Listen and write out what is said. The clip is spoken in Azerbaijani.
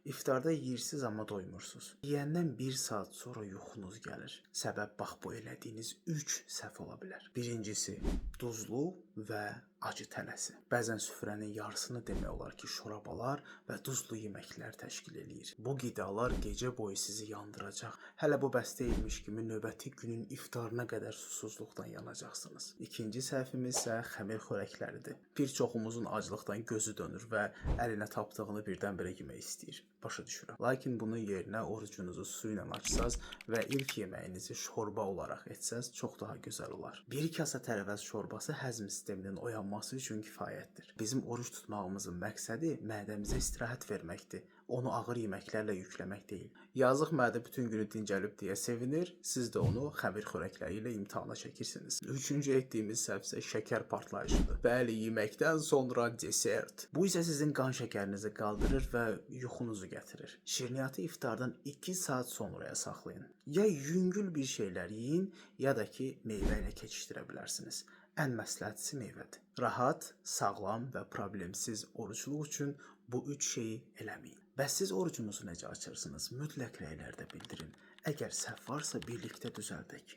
İftarda yeyirsiniz amma doymursunuz. Yeyəndən 1 saat sonra yuxunuz gəlir. Səbəb bax bu elədiyiniz 3 səhv ola bilər. Birincisi, duzlu və acı tələsi. Bəzən süfrənin yarısını demək olar ki, şorabalar və duzlu yeməklər təşkil eləyir. Bu qidalar gecə boyu sizi yandıracaq. Hələ bu bəs deyilmiş kimi növbəti günün iftarına qədər susuzluqdan yanacaqsınız. İkinci səhvimiz isə xəmir xörəkləridir. Bir çoxumuzun aclıqdan gözü dönür və əlinə tapdığını birdən-birə yemək istəyir. Başa düşürəm. Lakin bunun yerinə orucunuzu su ilə açsaz və ilk yeməyinizi şorba olaraq etsəz çox daha gözəl olar. Bir kasa tərəvəz şorbası həzm sisteminin oyanması üçün kifayətdir. Bizim oruc tutmağımızın məqsədi mədəmizə istirahət verməkdir. Onu ağır yeməklərlə yükləmək deyil. Yazıq mədə bütün günü dincəlib deyə sevinir, siz də onu xəmir xörəkləri ilə imtahana çəkirsiniz. Üçüncü etdiyimiz səhv isə şəkər partlayışıdır. Bəli, yeməkdən sonra desert. Bu isə sizin qan şəkərinizi qaldırır və yuxunuzu gətirir. Şirniyyatı iftardan 2 saat sonraya saxlayın. Ya yüngül bir şeylər yeyin, ya da ki, meyvə ilə keçişdirə bilərsiniz. Ən məsləhətlisi meyvədir. Rahat, sağlam və problemsiz orucluq üçün bu 3 şeyi eləməyin. Bəs siz orucunuzu necə açırsınız? Mütləq rəylərdə bildirin. Əgər səhv varsa birlikdə düzəldək.